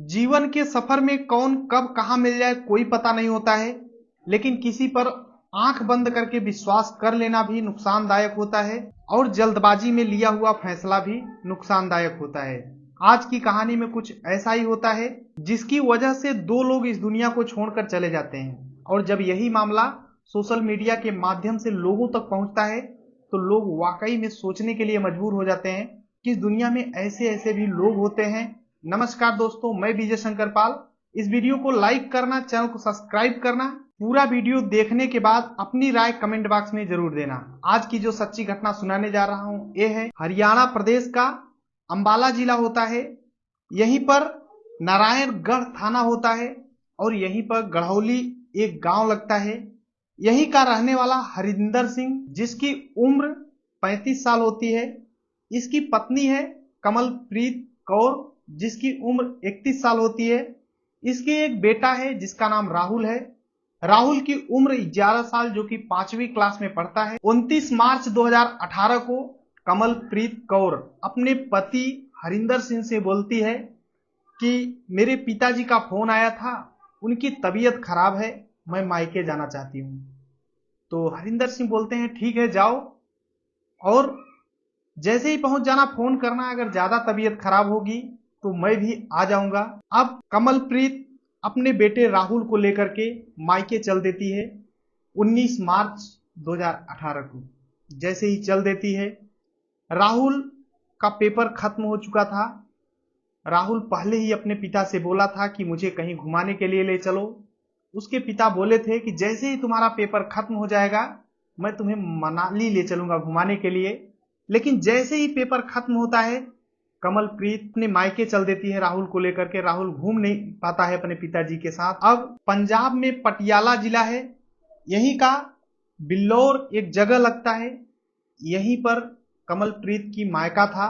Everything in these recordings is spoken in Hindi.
जीवन के सफर में कौन कब कहां मिल जाए कोई पता नहीं होता है, लेकिन किसी पर आंख बंद करके विश्वास कर लेना भी नुकसानदायक होता है और जल्दबाजी में लिया हुआ फैसला भी नुकसानदायक होता है। आज की कहानी में कुछ ऐसा ही होता है जिसकी वजह से दो लोग इस दुनिया को छोड़कर चले जाते हैं, और जब यही मामला सोशल मीडिया के माध्यम से लोगों तक पहुंचता है तो लोग वाकई में सोचने के लिए मजबूर हो जाते हैं कि इस दुनिया में ऐसे ऐसे भी लोग होते हैं। नमस्कार दोस्तों, मैं विजय शंकर पाल। इस वीडियो को लाइक करना, चैनल को सब्सक्राइब करना, पूरा वीडियो देखने के बाद अपनी राय कमेंट बॉक्स में जरूर देना। आज की जो सच्ची घटना सुनाने जा रहा हूं ये है हरियाणा प्रदेश का अंबाला जिला होता है। यहीं पर नारायणगढ़ थाना होता है और यहीं पर गढ़ौली एक गांव लगता है। यहीं का रहने वाला हरिंदर सिंह, जिसकी उम्र 35 साल होती है। इसकी पत्नी है कमलप्रीत कौर, जिसकी उम्र 31 साल होती है। इसके एक बेटा है जिसका नाम राहुल है। राहुल की उम्र 11 साल, जो कि 5वीं क्लास में पढ़ता है। 29 मार्च 2018 को कमलप्रीत कौर अपने पति हरिंदर सिंह से बोलती है कि मेरे पिताजी का फोन आया था, उनकी तबीयत खराब है, मैं मायके जाना चाहती हूँ। तो हरिंदर सिंह बोलते हैं ठीक है जाओ, और जैसे ही पहुंच जाना फोन करना, अगर ज्यादा तबीयत खराब होगी तो मैं भी आ जाऊंगा। अब कमलप्रीत अपने बेटे राहुल को लेकर के मायके चल देती है 19 मार्च 2018 को। जैसे ही चल देती है, राहुल का पेपर खत्म हो चुका था। राहुल पहले ही अपने पिता से बोला था कि मुझे कहीं घुमाने के लिए ले चलो। उसके पिता बोले थे कि जैसे ही तुम्हारा पेपर खत्म हो जाएगा मैं तुम्हें मनाली ले चलूंगा घुमाने के लिए। लेकिन जैसे ही पेपर खत्म होता है, कमलप्रीत अपने मायके चल देती है राहुल को लेकर के। राहुल घूम नहीं पाता है अपने पिताजी के साथ। अब पंजाब में पटियाला जिला है, यहीं का बिल्लौर एक जगह लगता है। यहीं पर कमलप्रीत की मायका था,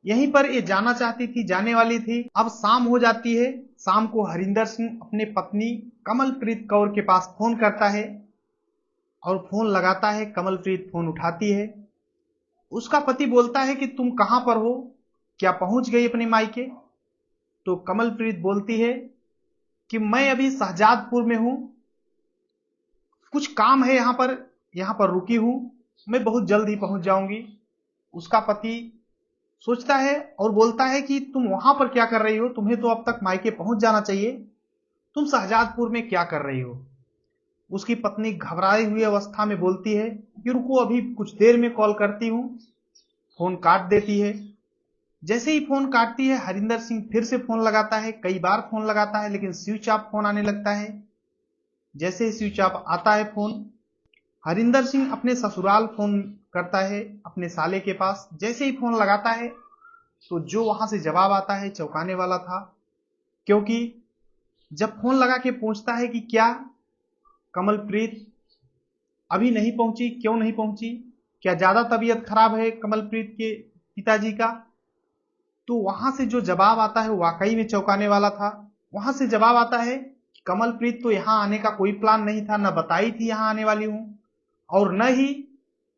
यहीं पर ये जाना चाहती थी, जाने वाली थी। अब शाम हो जाती है। शाम को हरिंदर सिंह अपने पत्नी कमलप्रीत कौर के पास फोन करता है और फोन लगाता है। कमलप्रीत फोन उठाती है। उसका पति बोलता है कि तुम कहां पर हो, क्या पहुंच गई अपने मायके? तो कमलप्रीत बोलती है कि मैं अभी शहजादपुर में हूं, कुछ काम है यहां पर रुकी हूं, मैं बहुत जल्द ही पहुंच जाऊंगी। उसका पति सोचता है और बोलता है कि तुम वहां पर क्या कर रही हो, तुम्हें तो अब तक मायके पहुंच जाना चाहिए, तुम शहजादपुर में क्या कर रही हो? उसकी पत्नी घबराई हुई अवस्था में बोलती है कि रुको, अभी कुछ देर में कॉल करती हूं। फोन काट देती है। जैसे ही फोन काटती है, हरिंदर सिंह फिर से फोन लगाता है। कई बार फोन लगाता है लेकिन स्विच ऑफ फोन आने लगता है। जैसे ही स्विच ऑफ आता है फोन, हरिंदर सिंह अपने ससुराल फोन करता है अपने साले के पास। जैसे ही फोन लगाता है तो जो वहां से जवाब आता है चौंकाने वाला था, क्योंकि जब फोन लगा के पूछता है कि क्या कमलप्रीत अभी नहीं पहुंची, क्यों नहीं पहुंची, क्या ज्यादा तबीयत खराब है कमलप्रीत के पिताजी का, तो वहां से जो जवाब आता है वाकई में चौंकाने वाला था। वहां से जवाब आता है कि कमलप्रीत तो यहां आने का कोई प्लान नहीं था, न बताई थी यहां आने वाली हूं, और न ही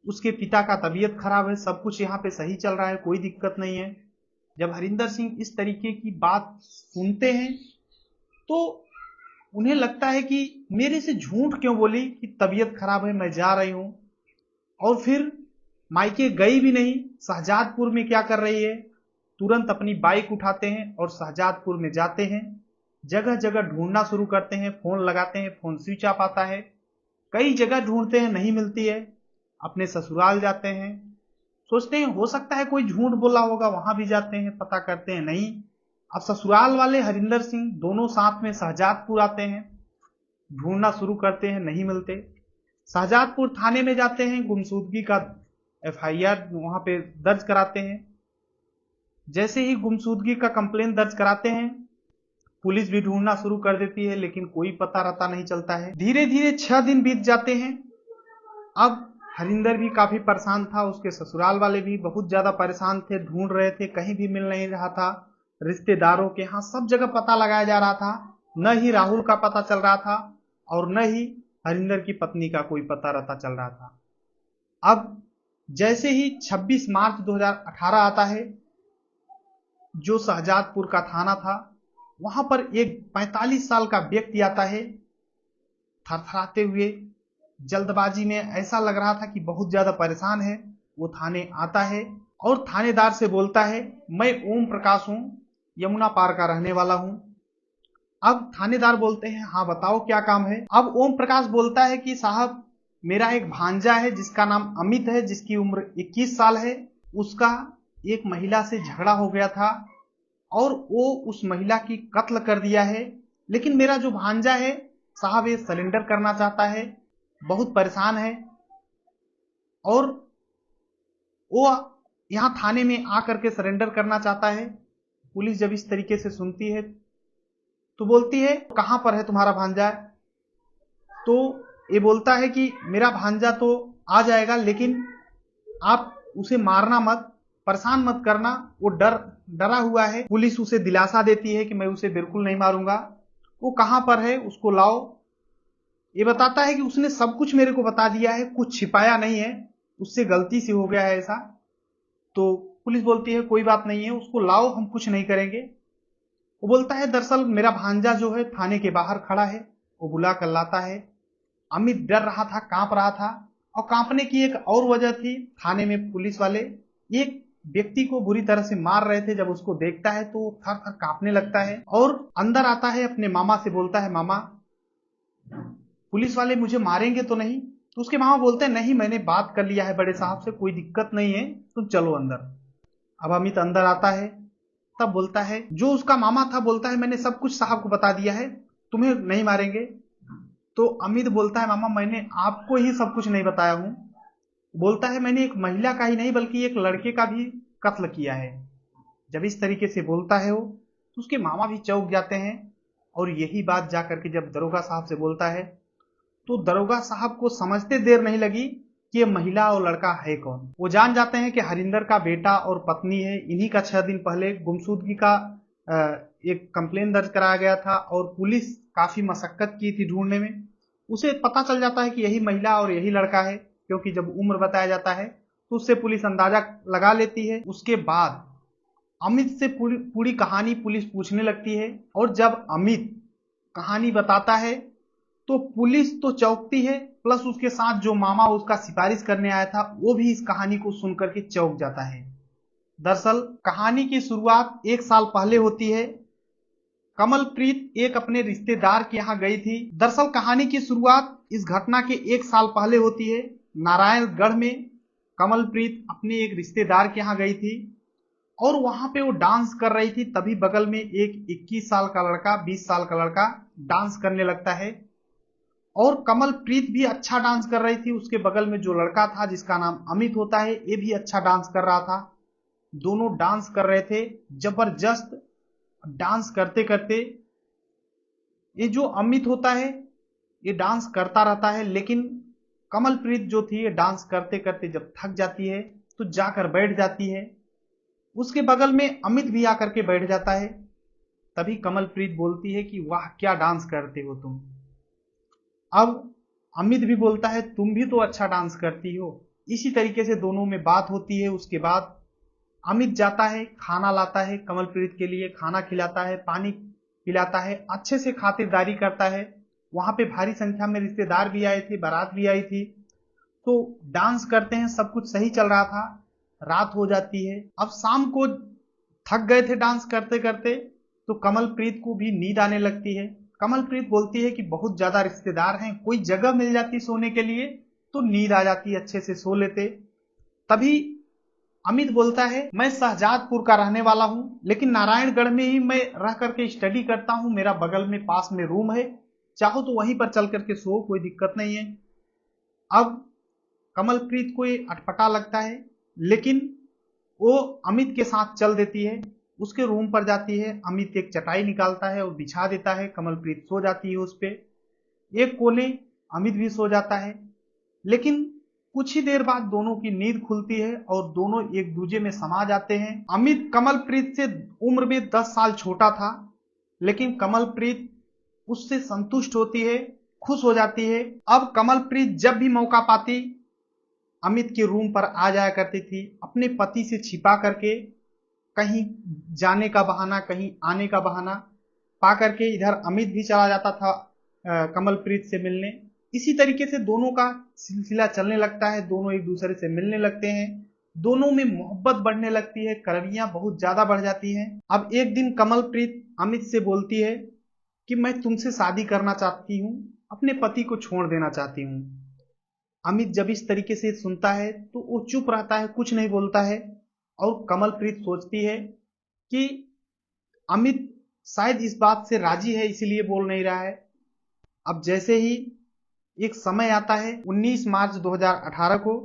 उसके पिता का तबीयत खराब है, सब कुछ यहाँ पे सही चल रहा है, कोई दिक्कत नहीं है। जब हरिंदर सिंह इस तरीके की बात सुनते हैं तो उन्हें लगता है कि मेरे से झूठ क्यों बोली कि तबीयत खराब है, मैं जा रही हूं, और फिर मायके गई भी नहीं, शहजादपुर में क्या कर रही है। तुरंत अपनी बाइक उठाते हैं और शहजादपुर में जाते हैं। जगह जगह ढूंढना शुरू करते हैं, फोन लगाते हैं, फोन स्विच ऑफ आता है। कई जगह ढूंढते हैं, नहीं मिलती है। अपने ससुराल जाते हैं, सोचते हैं हो सकता है कोई झूठ बोला होगा, वहां भी जाते हैं, पता करते हैं, नहीं। अब ससुराल वाले हरिंदर सिंह दोनों साथ में शहजादपुर आते हैं, ढूंढना शुरू करते हैं, नहीं मिलते। शहजादपुर थाने में जाते हैं, गुमशुदगी का FIR वहां पे दर्ज कराते हैं। जैसे ही गुमशुदगी का कंप्लेन दर्ज कराते हैं, पुलिस भी ढूंढना शुरू कर देती है, लेकिन कोई पता रता नहीं चलता है। धीरे धीरे 6 दिन बीत जाते हैं। अब हरिंदर भी काफी परेशान था, उसके ससुराल वाले भी बहुत ज्यादा परेशान थे, ढूंढ रहे थे, कहीं भी मिल नहीं रहा था। रिश्तेदारों के यहाँ सब जगह पता लगाया जा रहा था, न ही राहुल का पता चल रहा था और न ही हरिंदर की पत्नी का कोई पता रता चल रहा था। अब जैसे ही 26 मार्च 2018 आता है, जो शहजादपुर का थाना था वहां पर एक 45 साल का व्यक्ति आता है, थरथराते हुए, जल्दबाजी में, ऐसा लग रहा था कि बहुत ज्यादा परेशान है। वो थाने आता है और थानेदार से बोलता है, मैं ओम प्रकाश हूं, यमुना पार का रहने वाला हूं। अब थानेदार बोलते हैं, हाँ बताओ क्या काम है। अब ओम प्रकाश बोलता है कि साहब, मेरा एक भांजा है जिसका नाम अमित है, जिसकी उम्र 21 साल है। उसका एक महिला से झगड़ा हो गया था और वो उस महिला की कत्ल कर दिया है। लेकिन मेरा जो भांजा है साहब, ये सरेंडर करना चाहता है, बहुत परेशान है। और वो यहाँ थाने में आकर के सरेंडर करना चाहता है। पुलिस जब इस तरीके से सुनती है तो बोलती है, कहां पर है तुम्हारा भांजा? तो ये बोलता है कि मेरा भांजा तो आ जाएगा, लेकिन आप उसे मारना मत, परेशान मत करना, वो डरा हुआ है। पुलिस उसे दिलासा देती है कि मैं उसे बिल्कुल नहीं मारूंगा। वो कहां पर है, उसको लाओ। ये बताता है कि उसने सब कुछ मेरे को बता दिया है, कुछ छिपाया नहीं है, उससे गलती से हो गया है ऐसा। तो पुलिस बोलती है, कोई बात नहीं है, उसको लाओ, हम कुछ नहीं करेंगे। वो बोलता है, दरअसल मेरा भांजा जो है थाने के बाहर खड़ा है। वो बुला कर लाता है। अमित डर रहा था, कांप रहा था। और कांपने की एक और वजह थी, थाने में पुलिस वाले एक व्यक्ति को बुरी तरह से मार रहे थे। जब उसको देखता है तो थर थर कांपने लगता है और अंदर आता है, अपने मामा से बोलता है, मामा पुलिस वाले मुझे मारेंगे तो नहीं? तो उसके मामा बोलते हैं, नहीं, मैंने बात कर लिया है बड़े साहब से, कोई दिक्कत नहीं है, तुम चलो अंदर। अब अमित अंदर आता है, तब बोलता है, जो उसका मामा था बोलता है, मैंने सब कुछ साहब को बता दिया है, तुम्हें नहीं मारेंगे। तो अमित बोलता है, मामा मैंने आपको ही सब कुछ नहीं बताया हूं। बोलता है, मैंने एक महिला का ही नहीं बल्कि एक लड़के का भी कत्ल किया है। जब इस तरीके से बोलता है वो, तो उसके मामा भी चौंक जाते हैं। और यही बात जाकर के जब दरोगा साहब से बोलता है, तो दरोगा साहब को समझते देर नहीं लगी कि ये महिला और लड़का है कौन। वो जान जाते हैं कि हरिंदर का बेटा और पत्नी है। इन्हीं का 6 दिन पहले गुमशुदगी का एक कंप्लेन दर्ज कराया गया था और पुलिस काफी मशक्कत की थी ढूंढने में। उसे पता चल जाता है कि यही महिला और यही लड़का है, क्योंकि जब उम्र बताया जाता है तो उससे पुलिस अंदाजा लगा लेती है। उसके बाद अमित से पूरी कहानी पुलिस पूछने लगती है और जब अमित कहानी बताता है तो पुलिस तो चौंकती है, प्लस उसके साथ जो मामा उसका सिफारिश करने आया था वो भी इस कहानी को सुनकर के चौंक जाता है। दरअसल कहानी की शुरुआत 1 साल पहले होती है। कमलप्रीत एक अपने रिश्तेदार के यहाँ गई थी। दरअसल कहानी की शुरुआत इस घटना के 1 साल पहले होती है। नारायणगढ़ में कमलप्रीत अपने एक रिश्तेदार के यहाँ गई थी और वहां पे वो डांस कर रही थी। तभी बगल में एक 21 साल का लड़का, 20 साल का लड़का डांस करने लगता है और कमलप्रीत भी अच्छा डांस कर रही थी। उसके बगल में जो लड़का था जिसका नाम अमित होता है, ये भी अच्छा डांस कर रहा था। दोनों डांस कर रहे थे जबरदस्त। डांस करते करते ये जो अमित होता है ये डांस करता रहता है, लेकिन कमलप्रीत जो थी ये डांस करते करते जब थक जाती है तो जाकर बैठ जाती है। उसके बगल में अमित भी आकर के बैठ जाता है। तभी कमलप्रीत बोलती है कि वाह क्या डांस करते हो तुम। अब अमित भी बोलता है, तुम भी तो अच्छा डांस करती हो। इसी तरीके से दोनों में बात होती है। उसके बाद अमित जाता है, खाना लाता है, कमलप्रीत के लिए खाना खिलाता है, पानी पिलाता है, अच्छे से खातिरदारी करता है। वहां पे भारी संख्या में रिश्तेदार भी आए थे, बारात भी आई थी। तो डांस करते हैं, सब कुछ सही चल रहा था। रात हो जाती है। अब शाम को थक गए थे डांस करते करते, तो कमलप्रीत को भी नींद आने लगती है। कमलप्रीत बोलती है कि बहुत ज्यादा रिश्तेदार हैं, कोई जगह मिल जाती सोने के लिए तो नींद आ जाती, अच्छे से सो लेते। तभी अमित बोलता है, मैं शहजादपुर का रहने वाला हूं, लेकिन नारायणगढ़ में ही मैं रह करके स्टडी करता हूं। मेरा बगल में पास में रूम है, चाहो तो वहीं पर चल करके सो, कोई दिक्कत नहीं है। अब कमलप्रीत को ये अटपटा लगता है, लेकिन वो अमित के साथ चल देती है। उसके रूम पर जाती है। अमित एक चटाई निकालता है और बिछा देता है। कमलप्रीत सो जाती है उस पे। एक कोने अमित भी सो जाता है। लेकिन कुछ ही देर बाद दोनों की नींद खुलती है और दोनों एक दूजे में समा जाते हैं। अमित कमलप्रीत से उम्र में 10 साल छोटा था, लेकिन कमलप्रीत उससे संतुष्ट होती है, खुश हो जाती है। अब कमलप्रीत जब भी मौका पाती अमित के रूम पर आ जाया करती थी, अपने पति से छिपा करके, कहीं जाने का बहाना, कहीं आने का बहाना। पा करके इधर अमित भी चला जाता था कमलप्रीत से मिलने। इसी तरीके से दोनों का सिलसिला चलने लगता है, दोनों एक दूसरे से मिलने लगते हैं, दोनों में मोहब्बत बढ़ने लगती है, कड़वियां बहुत ज्यादा बढ़ जाती हैं। अब एक दिन कमलप्रीत अमित से बोलती है कि मैं तुमसे शादी करना चाहती हूँ, अपने पति को छोड़ देना चाहती हूँ। अमित जब इस तरीके से सुनता है तो वो चुप रहता है, कुछ नहीं बोलता है। और कमलप्रीत सोचती है कि अमित शायद इस बात से राजी है, इसीलिए बोल नहीं रहा है। अब जैसे ही एक समय आता है 19 मार्च 2018 को,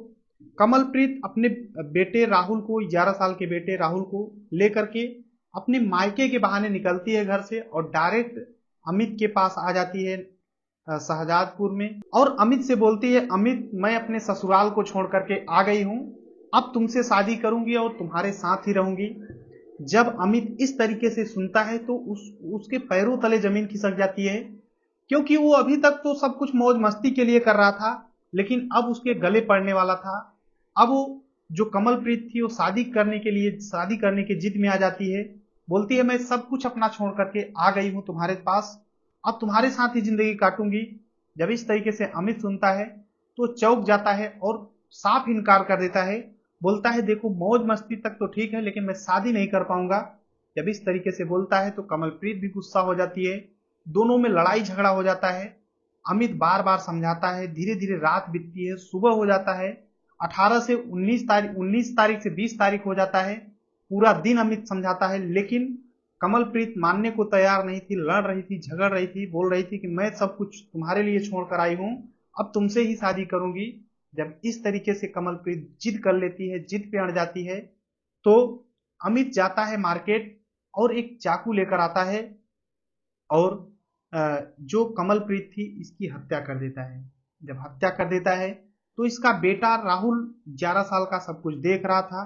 कमलप्रीत अपने बेटे राहुल को, 11 साल के बेटे राहुल को लेकर के अपने मायके के बहाने निकलती है घर से और डायरेक्ट अमित के पास आ जाती है शाहजादपुर में, और अमित से बोलती है, अमित मैं अपने ससुराल को छोड़ करके आ गई हूँ, अब तुमसे शादी करूंगी और तुम्हारे साथ ही रहूंगी। जब अमित इस तरीके से सुनता है तो उसके पैरों तले जमीन खिसक जाती है, क्योंकि वो अभी तक तो सब कुछ मौज मस्ती के लिए कर रहा था, लेकिन अब उसके गले पड़ने वाला था। अब वो जो कमलप्रीत थी वो शादी करने के जिद में आ जाती है, बोलती है मैं सब कुछ अपना छोड़ करके आ गई हूँ तुम्हारे पास, अब तुम्हारे साथ ही जिंदगी काटूंगी। जब इस तरीके से अमित सुनता है तो चौंक जाता है और साफ इनकार कर देता है, बोलता है देखो मौज मस्ती तक तो ठीक है, लेकिन मैं शादी नहीं कर पाऊंगा। जब इस तरीके से बोलता है तो कमलप्रीत भी गुस्सा हो जाती है, दोनों में लड़ाई झगड़ा हो जाता है। अमित बार बार समझाता है, धीरे धीरे रात बीतती है, सुबह हो जाता है, 18 से 19 तारीख से 20 तारीख हो जाता है। पूरा दिन अमित समझाता है, लेकिन कमलप्रीत मानने को तैयार नहीं थी, लड़ रही थी, झगड़ रही थी, बोल रही थी कि मैं सब कुछ तुम्हारे लिए छोड़ कर आई हूं, अब तुमसे ही शादी करूंगी। जब इस तरीके से कमलप्रीत जिद कर लेती है, जिद पे अड़ जाती है, तो अमित जाता है मार्केट और एक चाकू लेकर आता है और जो कमलप्रीत थी इसकी हत्या कर देता है। जब हत्या कर देता है तो इसका बेटा राहुल 11 साल का सब कुछ देख रहा था,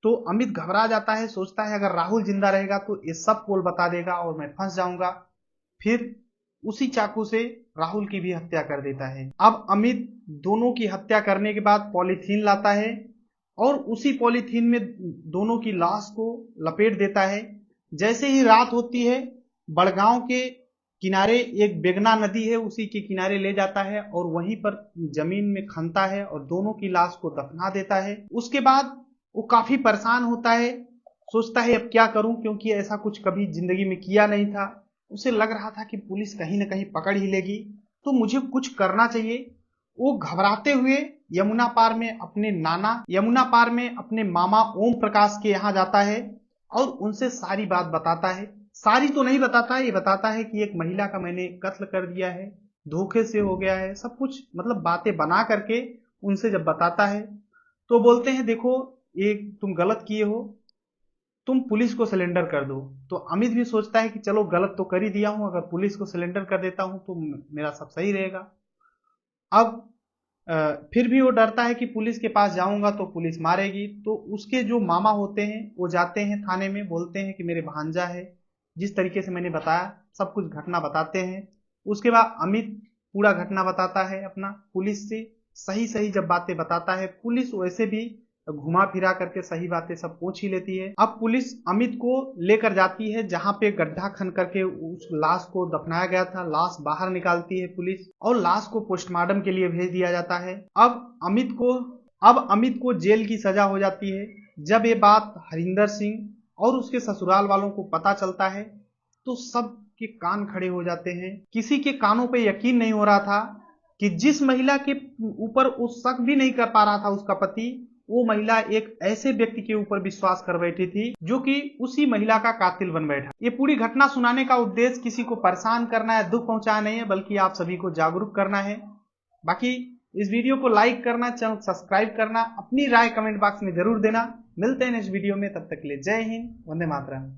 तो अमित घबरा जाता है, सोचता है अगर राहुल जिंदा रहेगा तो ये सब पोल बता देगा और मैं फंस जाऊंगा। फिर उसी चाकू से राहुल की भी हत्या कर देता है। अब अमित दोनों की हत्या करने के बाद पॉलीथीन लाता है और उसी पॉलीथीन में दोनों की लाश को लपेट देता है। जैसे ही रात होती है, बड़गांव के किनारे एक बेगना नदी है, उसी के किनारे ले जाता है और वहीं पर जमीन में खनता है और दोनों की लाश को दफना देता है। उसके बाद वो काफी परेशान होता है, सोचता है अब क्या करूं, क्योंकि ऐसा कुछ कभी जिंदगी में किया नहीं था। उसे लग रहा था कि पुलिस कहीं ना कहीं पकड़ ही लेगी, तो मुझे कुछ करना चाहिए। वो घबराते हुए यमुना पार में अपने मामा ओम प्रकाश के यहाँ जाता है और उनसे सारी बात बताता है। सारी तो नहीं बताता है, ये बताता है कि एक महिला का मैंने कत्ल कर दिया है, धोखे से हो गया है, सब कुछ मतलब बातें बना करके उनसे जब बताता है तो बोलते हैं देखो ये तुम गलत किए हो, तुम पुलिस को सिलेंडर कर दो। तो अमित भी सोचता है कि चलो गलत तो कर ही दिया हूं, अगर पुलिस को सिलेंडर कर देता हूं तो मेरा सब सही रहेगा। अब फिर भी वो डरता है कि पुलिस के पास जाऊंगा तो पुलिस मारेगी, तो उसके जो मामा होते हैं वो जाते हैं थाने में, बोलते हैं कि मेरे भांजा है, जिस तरीके से मैंने बताया सब कुछ घटना बताते हैं। उसके बाद अमित पूरा घटना बताता है अपना पुलिस से, सही सही जब बातें बताता है, पुलिस वैसे भी घुमा फिरा करके सही बातें सब पूछ ही लेती है। अब पुलिस अमित को लेकर जाती है जहां पे गड्ढा खन करके उस लाश को दफनाया गया था, लाश बाहर निकालती है पुलिस और लाश को पोस्टमार्टम के लिए भेज दिया जाता है। अब अमित को जेल की सजा हो जाती है। जब ये बात हरिंदर सिंह और उसके ससुराल वालों को पता चलता है तो सब के कान खड़े हो जाते हैं। किसी के कानों पे यकीन नहीं हो रहा था कि जिस महिला के ऊपर वो शक भी नहीं कर पा रहा था उसका पति, वो महिला एक ऐसे व्यक्ति के ऊपर विश्वास कर बैठी थी जो कि उसी महिला का कातिल बन बैठा। ये पूरी घटना सुनाने का उद्देश्य किसी को परेशान करना या दुख पहुंचाना नहीं है, बल्कि आप सभी को जागरूक करना है। बाकी इस वीडियो को लाइक करना, चैनल सब्सक्राइब करना, अपनी राय कमेंट बॉक्स में जरूर देना। मिलते हैं नेक्स्ट वीडियो में, तब तक के लिए जय हिंद, वंदे मातरम।